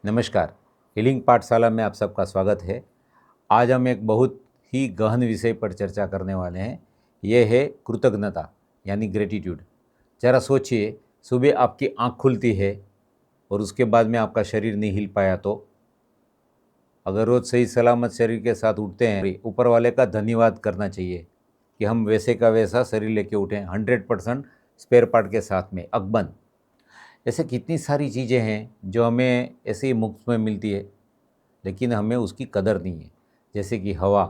नमस्कार। हीलिंग पाठशाला में आप सबका स्वागत है। आज हम एक बहुत ही गहन विषय पर चर्चा करने वाले हैं। ये है कृतज्ञता यानी ग्रेटिट्यूड। ज़रा सोचिए, सुबह आपकी आँख खुलती है और उसके बाद में आपका शरीर नहीं हिल पाया तो अगर रोज़ सही सलामत शरीर के साथ उठते हैं, ऊपर वाले का धन्यवाद करना चाहिए कि हम वैसे का वैसा शरीर लेके उठें 100% स्पेयर पार्ट के साथ में अकबंद। ऐसे कितनी सारी चीज़ें हैं जो हमें ऐसे ही मुफ्त में मिलती है, लेकिन हमें उसकी कदर नहीं है। जैसे कि हवा,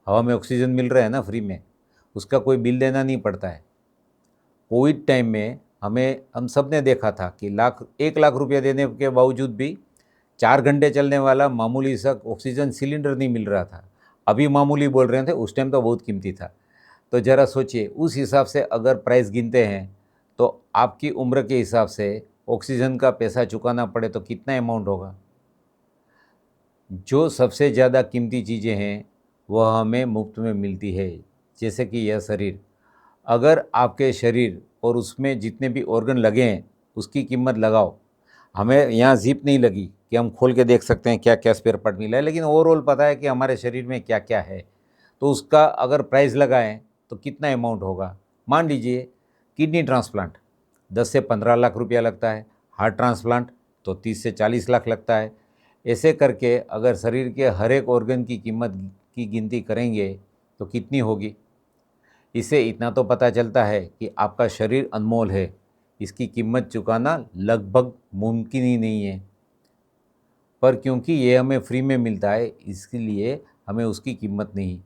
हवा में ऑक्सीजन मिल रहा है ना फ्री में, उसका कोई बिल देना नहीं पड़ता है। कोविड टाइम में हम सब ने देखा था कि 1 लाख रुपया देने के बावजूद भी 4 घंटे चलने वाला मामूली सा ऑक्सीजन सिलेंडर नहीं मिल रहा था। अभी मामूली बोल रहे थे, उस टाइम तो बहुत कीमती था। तो ज़रा सोचिए, उस हिसाब से अगर प्राइस गिनते हैं तो आपकी उम्र के हिसाब से ऑक्सीजन का पैसा चुकाना पड़े तो कितना अमाउंट होगा। जो सबसे ज़्यादा कीमती चीज़ें हैं वह हमें मुफ्त में मिलती है, जैसे कि यह शरीर। अगर आपके शरीर और उसमें जितने भी ऑर्गन लगे हैं उसकी कीमत लगाओ। हमें यहाँ जिप नहीं लगी कि हम खोल के देख सकते हैं क्या क्या स्पेयर पार्ट मिला है, लेकिन ओवरऑल पता है कि हमारे शरीर में क्या क्या है। तो उसका अगर प्राइस लगाएं तो कितना अमाउंट होगा। मान लीजिए किडनी ट्रांसप्लांट 10 से 15 लाख रुपया लगता है, हार्ट ट्रांसप्लांट तो 30 से 40 लाख लगता है। ऐसे करके अगर शरीर के हर एक ऑर्गन की कीमत की गिनती करेंगे तो कितनी होगी। इससे इतना तो पता चलता है कि आपका शरीर अनमोल है, इसकी कीमत चुकाना लगभग मुमकिन ही नहीं है। पर क्योंकि ये हमें फ्री में मिलता है इसलिए हमें उसकी कीमत नहीं।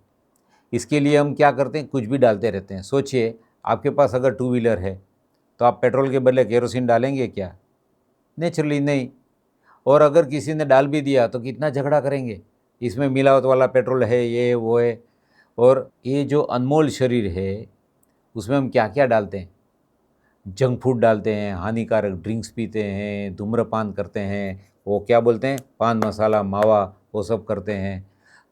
इसके लिए हम क्या करते हैं, कुछ भी डालते रहते हैं। सोचिए, आपके पास अगर टू व्हीलर है तो आप पेट्रोल के बदले केरोसिन डालेंगे क्या? नेचुरली नहीं। और अगर किसी ने डाल भी दिया तो कितना झगड़ा करेंगे, इसमें मिलावट वाला पेट्रोल है, ये वो है। और ये जो अनमोल शरीर है उसमें हम क्या क्या डालते हैं, जंक फूड डालते हैं, हानिकारक ड्रिंक्स पीते हैं, धूम्रपान करते हैं, वो क्या बोलते हैं, पान मसाला मावा, वो सब करते हैं।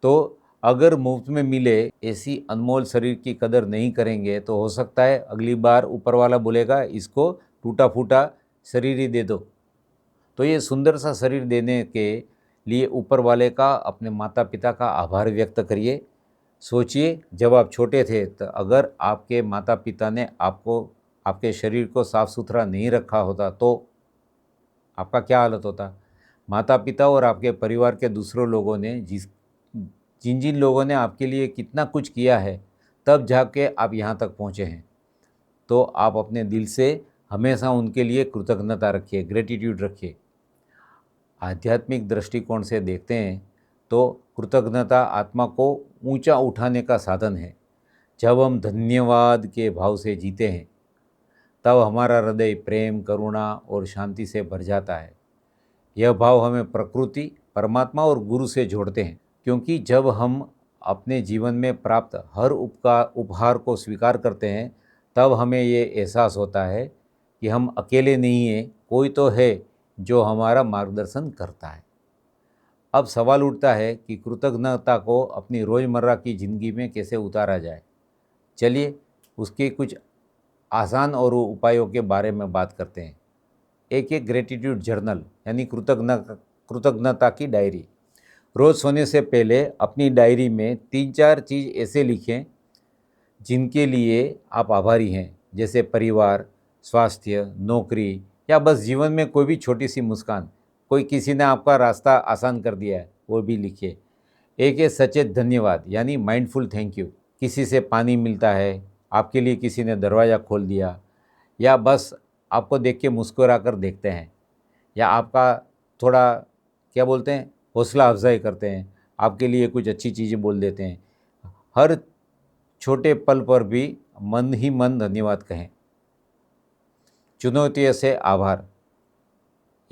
तो अगर मुफ्त में मिले ऐसी अनमोल शरीर की कदर नहीं करेंगे तो हो सकता है अगली बार ऊपर वाला बोलेगा इसको टूटा फूटा शरीर ही दे दो। तो ये सुंदर सा शरीर देने के लिए ऊपर वाले का, अपने माता पिता का आभार व्यक्त करिए। सोचिए, जब आप छोटे थे तो अगर आपके माता पिता ने आपको, आपके शरीर को साफ़ सुथरा नहीं रखा होता तो आपका क्या हालत होता। माता पिता और आपके परिवार के दूसरों लोगों ने जिन जिन लोगों ने आपके लिए कितना कुछ किया है, तब जाके आप यहाँ तक पहुँचे हैं। तो आप अपने दिल से हमेशा उनके लिए कृतज्ञता रखिए, ग्रेटिट्यूड रखिए। आध्यात्मिक दृष्टिकोण से देखते हैं तो कृतज्ञता आत्मा को ऊंचा उठाने का साधन है। जब हम धन्यवाद के भाव से जीते हैं तब हमारा हृदय प्रेम, करुणा और शांति से भर जाता है। यह भाव हमें प्रकृति, परमात्मा और गुरु से जोड़ते हैं, क्योंकि जब हम अपने जीवन में प्राप्त हर उपहार को स्वीकार करते हैं तब हमें ये एहसास होता है कि हम अकेले नहीं हैं, कोई तो है जो हमारा मार्गदर्शन करता है। अब सवाल उठता है कि कृतज्ञता को अपनी रोज़मर्रा की ज़िंदगी में कैसे उतारा जाए। चलिए उसके कुछ आसान और उपायों के बारे में बात करते हैं। एक एक ग्रेटिट्यूड जर्नल यानी कृतज्ञता की डायरी। रोज़ सोने से पहले अपनी डायरी में 3-4 चीज़ ऐसे लिखें जिनके लिए आप आभारी हैं, जैसे परिवार, स्वास्थ्य, नौकरी या बस जीवन में कोई भी छोटी सी मुस्कान। कोई किसी ने आपका रास्ता आसान कर दिया है वो भी लिखिए। एक है सचेत धन्यवाद यानी माइंडफुल थैंक यू। किसी से पानी मिलता है, आपके लिए किसी ने दरवाज़ा खोल दिया, या बस आपको देख के मुस्कुरा कर देखते हैं, या आपका थोड़ा क्या बोलते हैं, हौसला अफजाई करते हैं, आपके लिए कुछ अच्छी चीज़ें बोल देते हैं। हर छोटे पल पर भी मन ही मन धन्यवाद कहें। चुनौतियों से आभार,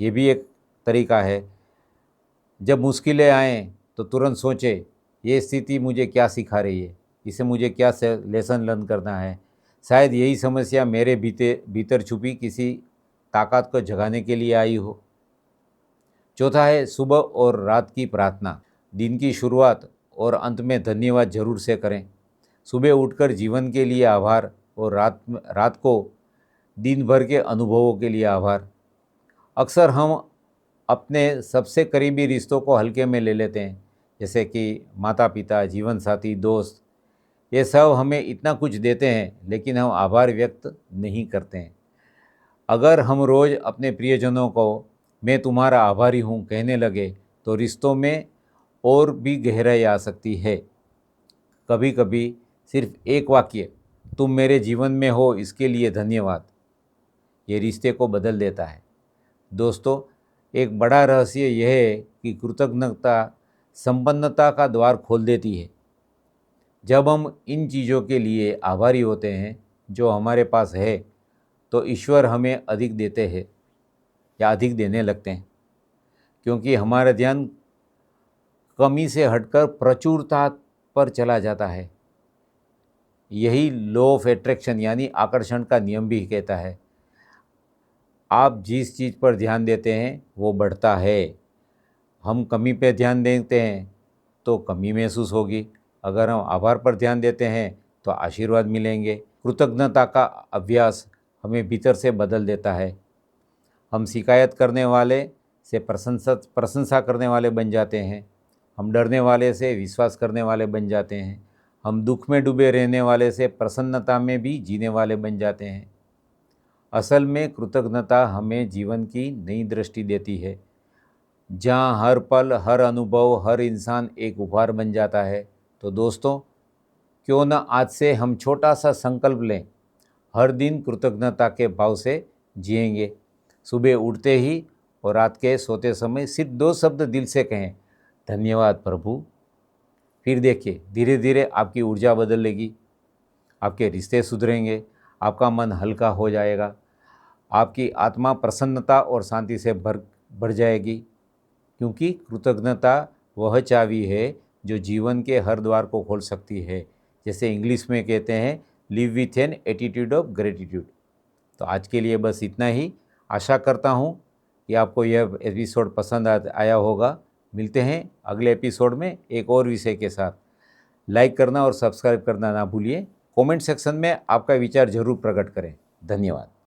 ये भी एक तरीका है। जब मुश्किलें आएँ तो तुरंत सोचें, ये स्थिति मुझे क्या सिखा रही है, इसे मुझे क्या से लेसन लर्न करना है। शायद यही समस्या मेरे भीतर छुपी किसी ताकत को जगाने के लिए आई हो। चौथा है सुबह और रात की प्रार्थना। दिन की शुरुआत और अंत में धन्यवाद जरूर से करें। सुबह उठकर जीवन के लिए आभार और रात को दिन भर के अनुभवों के लिए आभार। अक्सर हम अपने सबसे करीबी रिश्तों को हल्के में ले लेते हैं, जैसे कि माता पिता, जीवन साथी, दोस्त। ये सब हमें इतना कुछ देते हैं लेकिन हम आभार व्यक्त नहीं करते हैं। अगर हम रोज़ अपने प्रियजनों को मैं तुम्हारा आभारी हूँ कहने लगे तो रिश्तों में और भी गहराई आ सकती है। कभी कभी सिर्फ एक वाक्य, तुम मेरे जीवन में हो इसके लिए धन्यवाद, ये रिश्ते को बदल देता है। दोस्तों, एक बड़ा रहस्य यह है कि कृतज्ञता संपन्नता का द्वार खोल देती है। जब हम इन चीज़ों के लिए आभारी होते हैं जो हमारे पास है, तो ईश्वर हमें अधिक देते हैं या अधिक देने लगते हैं, क्योंकि हमारा ध्यान कमी से हटकर प्रचुरता पर चला जाता है। यही लॉ ऑफ अट्रैक्शन यानी आकर्षण का नियम भी कहता है। आप जिस चीज़ पर ध्यान देते हैं वो बढ़ता है। हम कमी पे ध्यान देते हैं तो कमी महसूस होगी। अगर हम आभार पर ध्यान देते हैं तो आशीर्वाद मिलेंगे। कृतज्ञता का अभ्यास हमें भीतर से बदल देता है। हम शिकायत करने वाले से प्रशंसा करने वाले बन जाते हैं। हम डरने वाले से विश्वास करने वाले बन जाते हैं। हम दुख में डूबे रहने वाले से प्रसन्नता में भी जीने वाले बन जाते हैं। असल में कृतज्ञता हमें जीवन की नई दृष्टि देती है, जहाँ हर पल, हर अनुभव, हर इंसान एक उपहार बन जाता है। तो दोस्तों, क्यों न आज से हम छोटा सा संकल्प लें, हर दिन कृतज्ञता के भाव से जिएंगे। सुबह उठते ही और रात के सोते समय सिर्फ 2 शब्द दिल से कहें, धन्यवाद प्रभु। फिर देखिए, धीरे धीरे आपकी ऊर्जा बदलेगी, आपके रिश्ते सुधरेंगे, आपका मन हल्का हो जाएगा, आपकी आत्मा प्रसन्नता और शांति से भर जाएगी। क्योंकि कृतज्ञता वह चाबी है जो जीवन के हर द्वार को खोल सकती है। जैसे इंग्लिश में कहते हैं, live with an attitude of gratitude. तो आज के लिए बस इतना ही। आशा करता हूँ कि आपको यह एपिसोड पसंद आया होगा। मिलते हैं अगले एपिसोड में एक और विषय के साथ। लाइक करना और सब्सक्राइब करना ना भूलिए। कमेंट सेक्शन में आपका विचार जरूर प्रकट करें। धन्यवाद।